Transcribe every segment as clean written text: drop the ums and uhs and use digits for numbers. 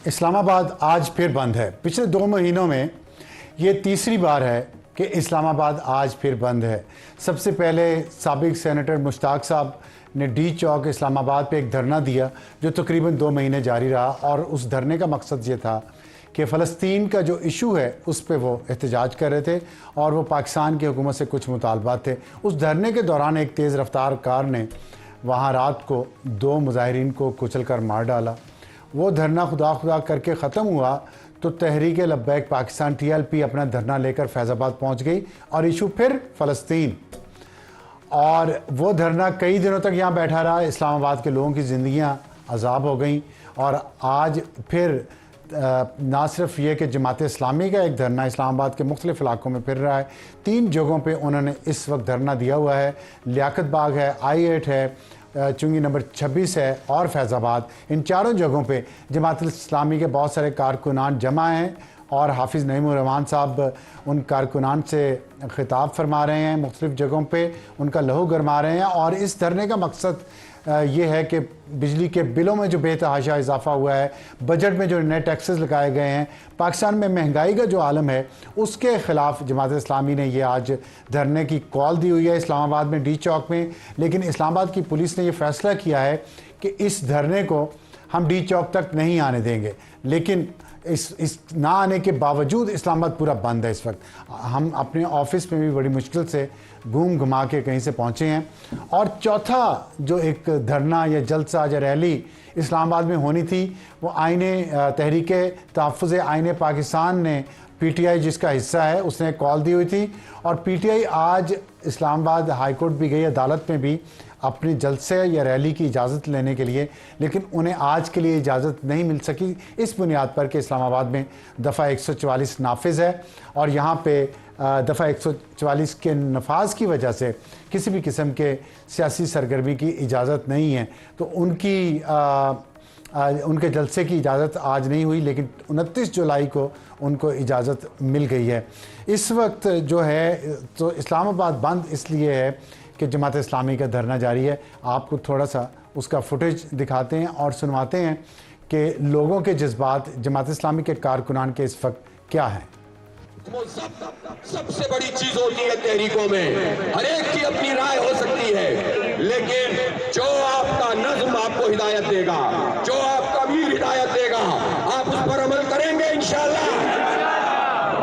इस्लामाबाद आज फिर बंद है। पिछले 2 महीनों में ये तीसरी बार है कि इस्लामाबाद आज फिर बंद है। सबसे पहले साबिक सेनेटर मुश्ताक साहब ने डी चौक इस्लामाबाद पे एक धरना दिया जो तकरीबन 2 महीने जारी रहा, और उस धरने का मकसद ये था कि फ़लस्तीन का जो इशू है उस पर वो एहतजाज कर रहे थे और वो पाकिस्तान की हुकूमत से कुछ मुतालबात थे। उस धरने के दौरान एक तेज़ रफ्तार कार ने वहाँ रात को 2 मुजाहिरीन को कुचल कर मार डाला। वो धरना खुदा खुदा करके ख़त्म हुआ तो तहरीक लब्बैक पाकिस्तान TLP अपना धरना लेकर फैज़ाबाद पहुँच गई और इशू फिर फ़लस्तीन। और वो धरना कई दिनों तक यहाँ बैठा रहा। इस्लामाबाद के लोगों की ज़िंदगियाँ अजाब हो गई। और आज फिर ना सिर्फ ये कि जमात इस्लामी का एक धरना इस्लामाबाद के मुख्तलिफ़ इलाकों में फिर रहा है। 3 जगहों पे उन्होंने इस वक्त धरना दिया हुआ है। लियाकत बाग है, I8 है, चुंगी नंबर 26 है और फैज़ाबाद। इन चारों जगहों पे जमात इस्लामी के बहुत सारे कारकुनान जमा हैं और हाफिज़ नईमुर-रहमान साहब उन कारकुनान से ख़िताब फरमा रहे हैं, मुख्तलिफ़ जगहों पे उनका लहू गरमा रहे हैं। और इस धरने का मकसद ये है कि बिजली के बिलों में जो बेतहाशा इजाफा हुआ है, बजट में जो नए टैक्सेस लगाए गए हैं, पाकिस्तान में महंगाई का जो आलम है, उसके ख़िलाफ़ जमात इस्लामी ने ये आज धरने की कॉल दी हुई है इस्लामाबाद में डी चौक में। लेकिन इस्लामाबाद की पुलिस ने ये फ़ैसला किया है कि इस धरने को हम डी चौक तक नहीं आने देंगे। लेकिन इस ना आने के बावजूद इस्लामाबाद पूरा बंद है इस वक्त। हम अपने ऑफिस में भी बड़ी मुश्किल से घूम घुमा के कहीं से पहुँचे हैं। और चौथा जो एक धरना या जलसा या रैली इस्लामाबाद में होनी थी, वो आईने तहरीक तहफ़्फ़ुज़ आईने पाकिस्तान ने PTI जिसका हिस्सा है उसने कॉल दी हुई थी। और PTI आज इस्लामाबाद हाई कोर्ट भी गई, अदालत में भी अपनी जलसे या रैली की इजाज़त लेने के लिए, लेकिन उन्हें आज के लिए इजाज़त नहीं मिल सकी इस बुनियाद पर कि इस्लामाबाद में दफ़ा 144 नाफिज है और यहाँ पे दफ़ा 144 के नफाज की वजह से किसी भी किस्म के सियासी सरगर्मी की इजाज़त नहीं है। तो उनके जलसे की इजाज़त आज नहीं हुई, लेकिन 29 जुलाई को उनको इजाज़त मिल गई है। इस वक्त जो है तो इस्लामाबाद बंद इसलिए है कि जमात इस्लामी का धरना जारी है। आपको थोड़ा सा उसका फुटेज दिखाते हैं और सुनवाते हैं कि लोगों के जज्बात जमात इस्लामी के कारकुनान के इस वक्त क्या हैं। सबसे बड़ी चीज होती है तहरीकों में, हर एक की अपनी राय हो सकती है, लेकिन जो आपका नज़्म आपको हिदायत देगा, जो आपका अमीर हिदायत देगा, आप उस पर अमल करेंगे इंशाअल्लाह।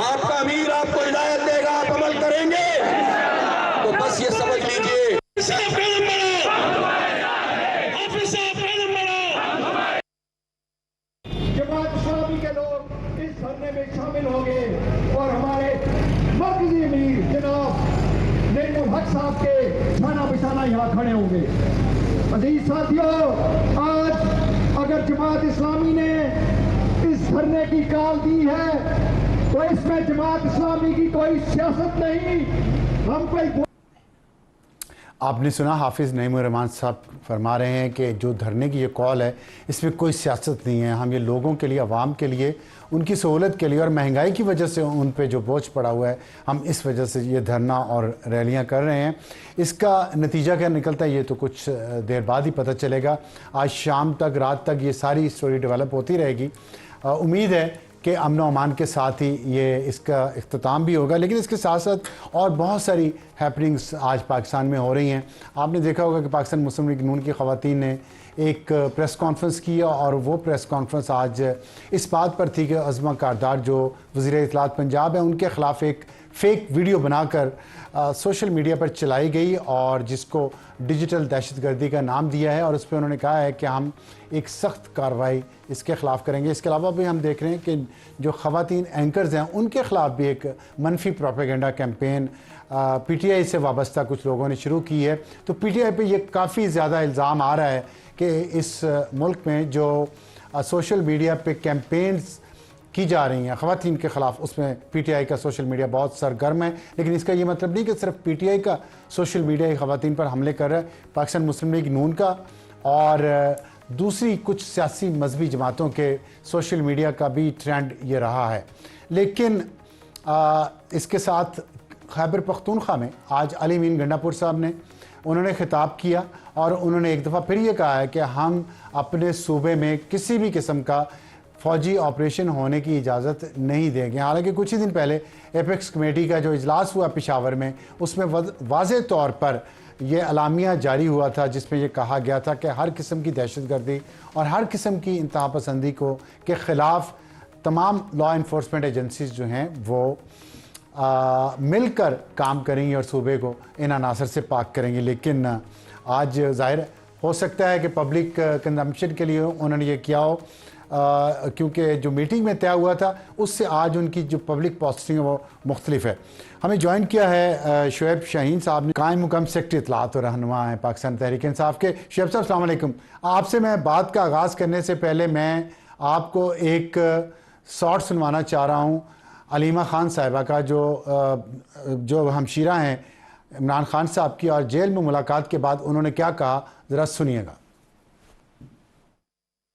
आपका अमीर आपको हिदायत देगा, आप अमल करेंगे। तो बस ये समझ लीजिए जमात इस्लामी के लोग इस धरने में शामिल होंगे और हमारे मरकजी अमीर जनाब नईमुल हक साहब के शाना बिशाना यहाँ खड़े होंगे। अजीज साथियों, आज अगर जमात इस्लामी ने इस धरने की कॉल दी है तो इसमें जमात इस्लामी की कोई सियासत नहीं, हम कोई। आपने सुना हाफिज़ नईमुर-रहमान साहब फरमा रहे हैं कि जो धरने की ये कॉल है इसमें कोई सियासत नहीं है। हम ये लोगों के लिए, आवाम के लिए, उनकी सहूलत के लिए और महंगाई की वजह से उन पे जो बोझ पड़ा हुआ है, हम इस वजह से ये धरना और रैलियां कर रहे हैं। इसका नतीजा क्या निकलता है ये तो कुछ देर बाद ही पता चलेगा। आज शाम तक, रात तक ये सारी स्टोरी डेवलप होती रहेगी। उम्मीद है कि अमन व अमान के साथ ही ये इसका इख्तिताम भी होगा। लेकिन इसके साथ साथ और बहुत सारी हैपनिंग्स आज पाकिस्तान में हो रही हैं। आपने देखा होगा कि पाकिस्तान मुस्लिम लीग नून की ख़वातीन ने एक प्रेस कॉन्फ्रेंस की और वो प्रेस कॉन्फ्रेंस आज इस बात पर थी कि अज़मा कारदार जो वज़ीर इत्तलात पंजाब है, उनके ख़िलाफ़ एक फ़ेक वीडियो बनाकर सोशल मीडिया पर चलाई गई और जिसको डिजिटल दहशतगर्दी का नाम दिया है। और उस पर उन्होंने कहा है कि हम एक सख्त कार्रवाई इसके ख़िलाफ़ करेंगे। इसके अलावा भी हम देख रहे हैं कि जो ख़वातीन एंकर्स हैं उनके ख़िलाफ़ भी एक मनफी प्रोपेगेंडा कैंपेन PTI से वाबस्ता कुछ लोगों ने शुरू की है। तो PTI पे ये काफ़ी ज़्यादा इल्ज़ाम आ रहा है कि इस मुल्क में जो सोशल मीडिया पे कैंपेन्स की जा रही हैं ख़वातीन के ख़िलाफ़, उसमें PTI का सोशल मीडिया बहुत सरगर्म है। लेकिन इसका ये मतलब नहीं कि सिर्फ PTI का सोशल मीडिया ही ख़वातीन पर हमले कर रहा है। पाकिस्तान मुस्लिम लीग नून का और दूसरी कुछ सियासी मजहबी जमातों के सोशल मीडिया का भी ट्रेंड ये रहा है। लेकिन इसके साथ खैबर पख्तूनख्वा में आज अली मीन गंडापुर साहब ने उन्होंने खिताब किया और उन्होंने एक दफ़ा फिर ये कहा है कि हम अपने सूबे में किसी भी किस्म का फ़ौजी ऑपरेशन होने की इजाज़त नहीं देंगे। हालांकि कुछ ही दिन पहले एपेक्स कमेटी का जो इजलास हुआ पेशावर में, उसमें वाज़ेह तौर पर यह अलामिया जारी हुआ था जिसमें यह कहा गया था कि हर किस्म की दहशतगर्दी और हर किस्म की इंतहा पसंदी को के ख़िलाफ़ तमाम लॉ इन्फोर्समेंट एजेंसीज जो हैं वो मिलकर काम करेंगी और सूबे को इन अनासर से पाक करेंगी। लेकिन आज ज़ाहिर हो सकता है कि पब्लिक कंजम्पशन के लिए उन्होंने ये किया हो, क्योंकि जो मीटिंग में तय हुआ था उससे आज उनकी जो पब्लिक पॉस्टिंग है वो मुख्तलिफ है। हमें ज्वाइन किया है शुएब शाहीन साहब ने, कायम मुकम सेक्रेटरी इत्तलात और रहनुमा हैं पाकिस्तान तहरीक इंसाफ के। शुएब साहब अस्सलाम वालेकुम। आपसे मैं बात का आगाज़ करने से पहले मैं आपको एक शॉर्ट सुनवाना चाह रहा हूँ अलीमा खान साहिबा का, जो हमशीरा हैं इमरान खान साहब की, और जेल में मुलाकात के बाद उन्होंने क्या कहा, ज़रा सुनिएगा।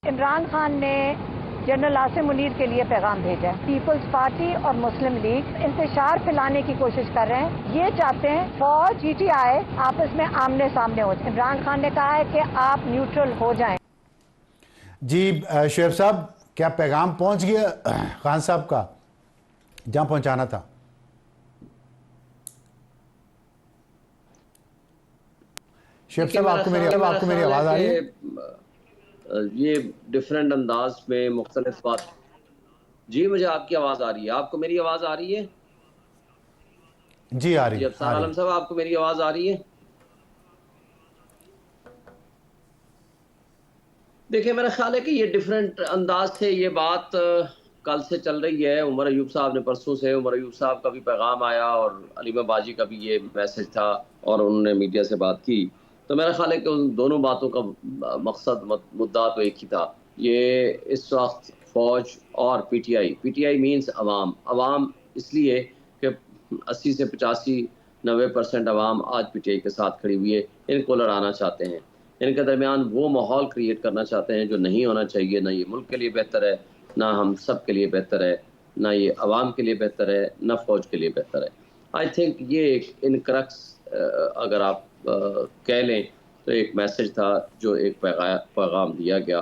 इमरान खान ने जनरल आसिम मुनीर के लिए पैगाम भेजा है। पीपल्स पार्टी और मुस्लिम लीग इंतशार फैलाने की कोशिश कर रहे हैं। ये चाहते हैं फौज पीटीआई आपस में आमने सामने हो जाए। इमरान खान ने कहा है कि आप न्यूट्रल हो जाएं। जी शुएब साहब, क्या पैगाम पहुंच गया खान साहब का जहां पहुंचाना था? शुएब साहब, आपको मेरी आवाज आ रही है? ये डिफरेंट अंदाज में मुख्तलिफ बात। जी मुझे आपकी आवाज आ रही है। आपको मेरी आवाज आ रही है? जी आ रही है। अफसार आलम साहब, आपको मेरी आवाज आ रही है? देखिए, मेरा ख्याल है कि ये डिफरेंट अंदाज से ये बात कल से चल रही है। उमर अयूब साहब ने परसों से, उमर अयूब साहब का भी पैगाम आया और अलीमा बाजी का भी ये मैसेज था और उन्होंने मीडिया से बात की। तो मेरा ख्याल है कि उन दोनों बातों का मकसद मुद्दा तो एक ही था। ये इस वक्त फ़ौज और पीटीआई मीन्स अवाम इसलिए कि 80 से 85-90% अवाम आज पीटीआई के साथ खड़ी हुई है। इनको लड़ाना चाहते हैं, इनके दरमियान वो माहौल क्रिएट करना चाहते हैं जो नहीं होना चाहिए। ना ये मुल्क के लिए बेहतर है, ना हम सब के लिए बेहतर है, ना ये अवाम के लिए बेहतर है, ना फ़ौज के लिए बेहतर है। आई थिंक ये एक इनक्रक्स अगर आप कह लें तो एक मैसेज था जो एक पैगाम दिया गया।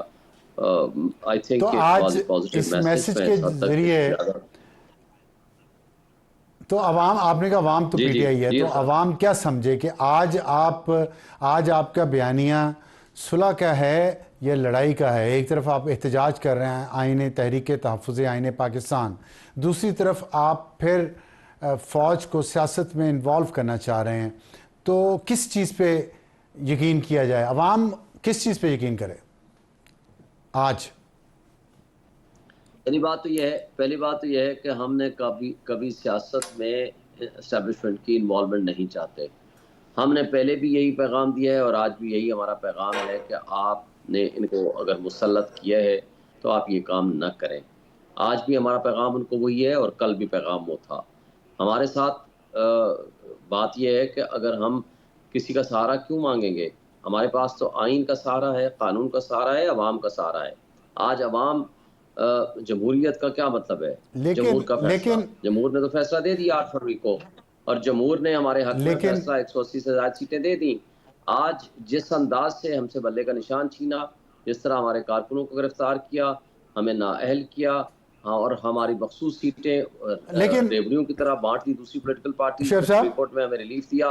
आई थिंक तो आज इस मैसेज के जरिए तो अवाम, आपने कहा अवाम तो पीटीआई है, तो अवाम क्या समझे कि आज आपका बयानिया सुलह का है या लड़ाई का है? एक तरफ आप एहतजाज कर रहे हैं आईने तहरीक तहफ़्फ़ुज़ आईने पाकिस्तान, दूसरी तरफ आप फिर फ़ौज को सियासत में इन्वॉल्व करना चाह रहे हैं। तो किस चीज़ पे यकीन किया जाए? अवाम किस चीज़ पे यकीन करे आज? पहली बात तो यह है कि हमने कभी सियासत में एस्टेब्लिशमेंट की इन्वॉल्वमेंट नहीं चाहते। हमने पहले भी यही पैगाम दिया है और आज भी यही हमारा पैगाम है कि आपने इनको अगर मुसल्लत किया है तो आप ये काम न करें। आज भी हमारा पैगाम उनको वही है और कल भी पैगाम वो था। हमारे साथ बात यह है कि अगर हम किसी का सहारा क्यों मांगेंगे? हमारे पास तो आइन का सहारा है, कानून का सहारा है, अवाम का सहारा है। आज अवाम जमहूरियत का क्या मतलब है? जमहूर का फैसला, जमहूर ने तो फैसला दे दिया 8 फरवरी को और जमहूर ने हमारे हक में फैसला 180 से ज़्यादा सीटें दे दी। आज जिस अंदाज से हमसे बल्ले का निशान छीना, जिस तरह हमारे कारकुनों को गिरफ्तार किया, हमें नाअहल किया, हाँ, और हमारी मखसूस सीटें रेवड़ियों की तरह बांट दी दूसरी पॉलिटिकल पार्टी, सुप्रीम कोर्ट में हमें रिलीफ दिया।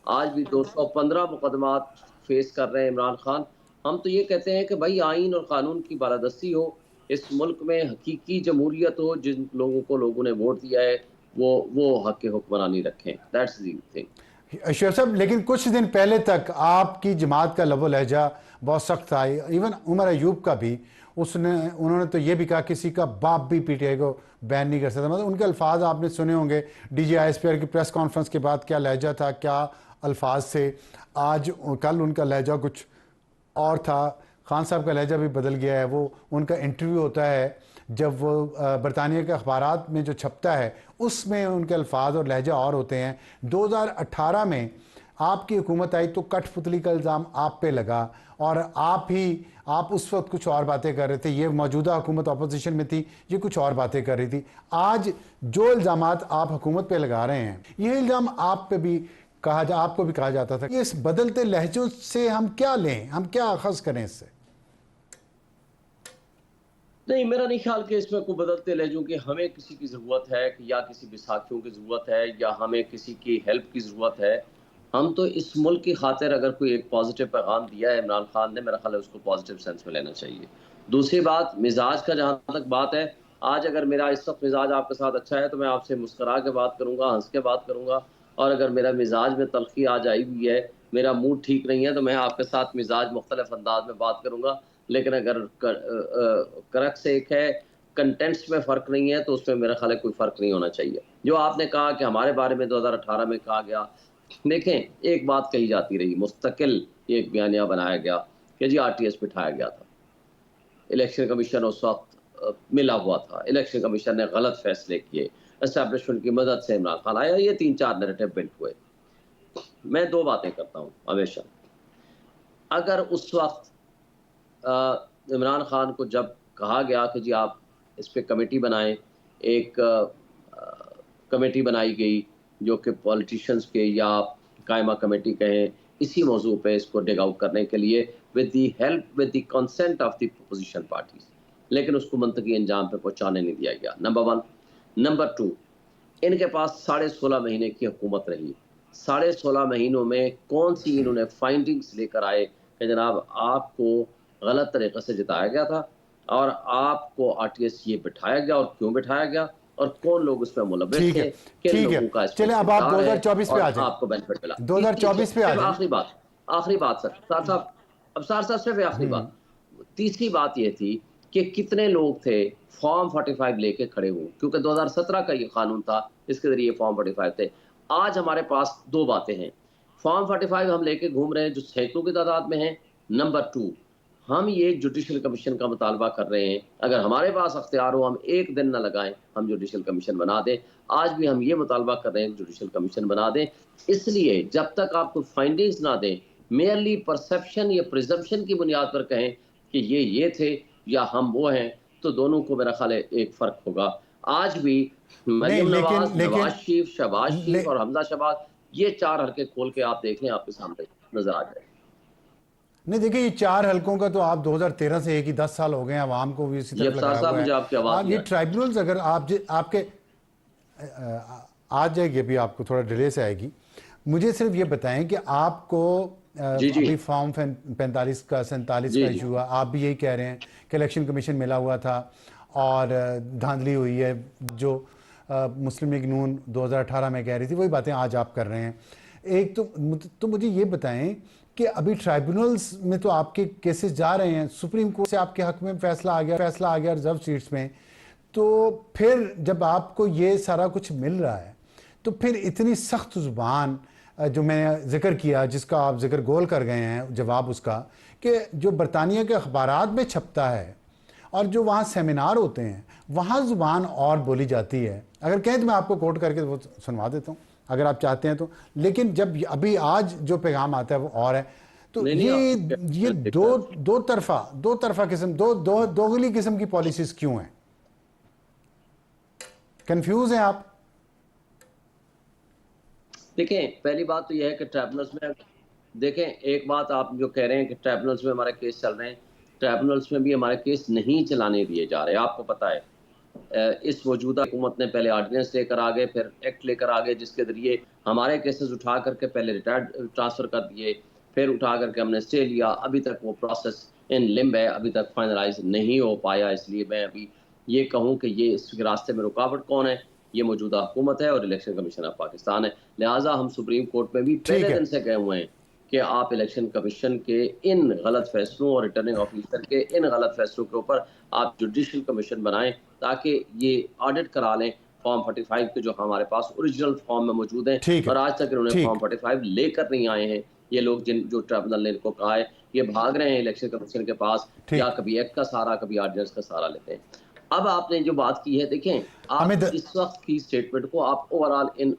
आज भी 215 मुकदमात फेस कर रहे हैं इमरान खान। हम तो ये कहते हैं कि भाई आइन और कानून की बालादस्ती हो, इस मुल्क में हकीकी जमहूरियत हो, जिन लोगों को लोगों ने वोट दिया है वो हक के हुक्मरानी रखें। That's the thing. शुएब साहब, लेकिन कुछ दिन पहले तक आपकी जमात का लबो लहजा बहुत सख्त था, इवन उमर अयूब का भी। उन्होंने तो ये भी कहा किसी का बाप भी पीटीआई को बैन नहीं कर सकता। मतलब उनके अल्फाज आपने सुने होंगे DGISPR की प्रेस कॉन्फ्रेंस के बाद, क्या लहजा था, क्या अल्फाज से। आज कल उनका लहजा कुछ और था, खान साहब का लहजा भी बदल गया है। वो उनका इंटरव्यू होता है जब वो बरतानिया के अखबारात में जो छपता है उसमें उनके अल्फाज और लहजा और होते हैं। 2018 में आपकी हुकूमत आई तो कठपुतली का इल्ज़ाम आप पे लगा और आप उस वक्त कुछ और बातें कर रहे थे। ये मौजूदा हुकूमत अपोजिशन में थी, ये कुछ और बातें कर रही थी। आज जो इल्ज़ामात आप हुकूमत पे लगा रहे हैं, ये इल्ज़ाम आपको भी कहा जाता था। इस बदलते लहजों से हम क्या लें, हम क्या अखज़ करें इससे? नहीं, मेरा नहीं ख्याल कि इसमें कोई बदलते लहजों की हमें किसी की ज़रूरत है कि या किसी बैसाखियों की ज़रूरत है या हमें किसी की हेल्प की ज़रूरत है। हम तो इस मुल्क की खातिर अगर कोई एक पॉज़िटिव पैगाम दिया है इमरान खान ने, मेरा ख्याल है उसको पॉज़िटिव सेंस में लेना चाहिए। दूसरी बात मिज़ाज का जहाँ तक बात है, आज अगर मेरा इस वक़्त मिज़ाज आपके साथ अच्छा है तो मैं आपसे मुस्कुरा के बात करूँगा, हँस के बात करूँगा, और अगर मेरा मिज़ाज में तल्ख़ी आज आई हुई है, मेरा मूड ठीक नहीं है, तो मैं आपके साथ मिज़ाज मुख़्तलिफ़ अंदाज़ में बात करूँगा। लेकिन अगर क्रक्स एक है, कंटेंट्स में फ़र्क नहीं है, तो उसमें मेरा ख़्याल है कोई फ़र्क नहीं होना चाहिए। जो आपने कहा कि हमारे बारे में 2018 में कहा गया, देखें, एक बात कही जाती रही, मुस्तकिल एक बयानिया बनाया गया कि जी आरटीएस बिठाया गया था। इलेक्शन कमीशन उस वक़्त मिला हुआ था। इलेक्शन कमीशन ने गलत फ़ैसले किए। एस्टैब्लिशमेंट की मदद से इमरान खान आया, ये 3-4 नैरेटिव बिल्ड हुए। मैं 2 बातें करता हूँ हमेशा। अगर उस वक़्त इमरान खान को जब कहा गया कि जी आप इस पे कमेटी बनाएं, एक कमेटी बनाई गई जो कि पॉलिटिशियंस के या आप कायमा कमेटी कहें, इसी मौजू पे इसको डिग आउट करने के लिए with the consent of the position parties, लेकिन उसको मंतकी अंजाम पे पहुंचाने नहीं दिया गया। नंबर 1। नंबर 2, इनके पास 16.5 महीने की हुकूमत रही। 16.5 महीनों में कौन सी इन्होंने फाइंडिंग्स लेकर आए कि जनाब आपको गलत तरीके से जिताया गया था और आपको आरटीएस ये बिठाया गया, और क्यों बिठाया गया और कौन लोग उसमें मुलव्वस ठीक थे, है, किन ठीक है। लोगों का इसमें चलिए अब आप किरदार है 2024 पे और आ जाएं। आपको बेनिफिट मिला। 2024 पे आ सिर्फ जाएं। आखिरी बात सर साहब, अबसार साहब सिर्फ आखिरी बात। तीसरी बात ये थी कि कितने लोग थे फॉर्म 45 लेके खड़े हुए, क्योंकि 2017 का ये कानून था, इसके जरिए फॉर्म 45 थे। आज हमारे पास 2 बातें हैं। फॉर्म 45 हम लेके घूम रहे हैं जो सैकड़ों की तादाद में है। नंबर 2, हम ये जुडिशल कमीशन का मुतालबा कर रहे हैं, अगर हमारे पास अख्तियार हो हम एक दिन ना लगाएं, हम जुडिशल कमीशन बना दें। आज भी हम ये मुतालबा कर रहे हैं जुडिशल कमीशन बना दें, इसलिए जब तक आप कोई फाइंडिंग्स ना दें, मेयरली परसेप्शन या प्रिजम्पशन की बुनियाद पर कहें कि ये थे या हम वो हैं, तो दोनों को मेरा ख्याल है एक फ़र्क होगा। आज भी मरियम नवाज़, नवाज़ शरीफ, शहबाज शरीफ और हमजा शहबाज, ये 4 हलके खोल के आप देख लें, आपके सामने नज़र आ जाए। नहीं देखिए, ये 4 हलकों का तो आप 2013 से एक ही 10 साल हो गए हैं, आवाम को भी इसी तरफ लगा हुआ है। आपकी आवाज़ आप ये ट्राइब्यूनल्स अगर आपके आ जाएगी, अभी आपको थोड़ा डिले से आएगी। मुझे सिर्फ ये बताएं कि आपको अभी फॉर्म 45 का 47 का इशू हुआ, आप भी यही कह रहे हैं कि इलेक्शन कमीशन मिला हुआ था और धांधली हुई है, जो मुस्लिम लीग नून 2018 में कह रही थी, वही बातें आज आप कर रहे हैं। एक तो मुझे ये बताएं कि अभी ट्राइब्यूनल्स में तो आपके केसेस जा रहे हैं, सुप्रीम कोर्ट से आपके हक में फैसला आ गया रिजर्व सीट्स में, तो फिर जब आपको ये सारा कुछ मिल रहा है तो फिर इतनी सख्त जुबान जो मैंने जिक्र किया, जिसका आप जिक्र गोल कर गए हैं जवाब उसका, कि जो बरतानिया के अखबारात में छपता है और जो वहाँ सेमिनार होते हैं वहाँ जुबान और बोली जाती है। अगर कहें तो मैं आपको कोट करके वो सुनवा देता हूँ अगर आप चाहते हैं तो, लेकिन जब अभी आज जो पैगाम आता है वो और है। तो ये दो तरफा किस्म, दोगली किस्म की पॉलिसीज क्यों हैं? कंफ्यूज हैं आप? देखें, पहली बात तो यह है कि ट्राइब्यूनल्स में देखें, एक बात आप जो कह रहे हैं कि ट्राइब्यूनल्स में हमारे केस चल रहे हैं, ट्राइब्यूनल्स में भी हमारे केस नहीं चलाने दिए जा रहे। आपको पता है इस मौजूदा हुकूमत ने पहले ऑर्डिनेंस लेकर आ गए, फिर एक्ट लेकर आ गए, जिसके जरिए हमारे केसेस उठा करके पहले रिटायर्ड ट्रांसफ़र कर दिए, फिर उठा करके हमने स्टे लिया। अभी तक वो प्रोसेस इन लिम्ब है, अभी तक फाइनलाइज नहीं हो पाया। इसलिए मैं अभी ये कहूँ कि ये इस रास्ते में रुकावट कौन है, ये मौजूदा हुकूमत है और इलेक्शन कमीशन ऑफ पाकिस्तान है। लिहाजा हम सुप्रीम कोर्ट में भी पहले दिन से गए हुए हैं कि आप इलेक्शन कमीशन के इन गलत फैसलों और रिटर्निंग ऑफिसर के इन गलत फैसलों के ऊपर आप जुडिशल कमीशन बनाएं, ताकि ये ऑडिट करा लें फॉर्म 45 के जो हमारे पास ओरिजिनल फॉर्म में मौजूद हैं, और आज तक इन्होंने फॉर्म 45 लेकर नहीं आए हैं। ये लोग जो ट्रिब्यूनल ने इनको कहा है, ये भाग रहे हैं इलेक्शन कमीशन के पास, या कभी एक्ट का सहारा, कभी ऑर्डिनेंस का सहारा लेते हैं। अब आपने जो बात की है, देखें, आप इस वक्त की स्टेटमेंट को आप ओवरऑल इन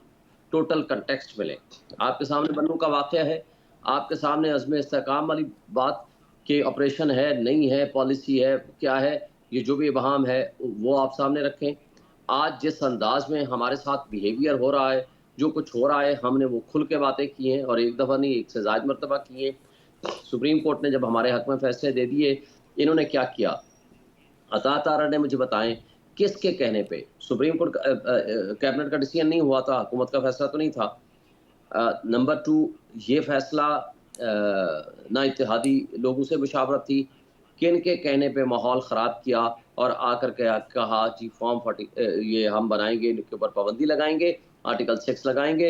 टोटल कंटेक्स्ट में लें। आपके सामने बन्नू का वाकया है, आपके सामने अज़्म इस्तेहकाम वाली बात कि ऑपरेशन है, नहीं है, पॉलिसी है, क्या है, ये जो भी इबहाम है वो आप सामने रखें। आज जिस अंदाज में हमारे साथ बिहेवियर हो रहा है, जो कुछ हो रहा है, हमने वो खुल के बातें की हैं और एक दफ़ा नहीं, एक से ज़ायद मरतबा की हैं। सुप्रीम कोर्ट ने जब हमारे हक में फैसले दे दिए, इन्होंने क्या किया, अता तारा ने मुझे बताएं किसके कहने पे, सुप्रीम कोर्ट कैबिनेट का डिसीजन नहीं हुआ था, हुकूमत का फैसला तो नहीं था। नंबर 2, ये फैसला ना इत्तेहादी लोगों से मुशावरत थी, किन के कहने पे माहौल ख़राब किया और आकर के कहा जी फॉर्म 40 ये हम बनाएंगे, इनके ऊपर पाबंदी लगाएंगे, आर्टिकल 6 लगाएंगे।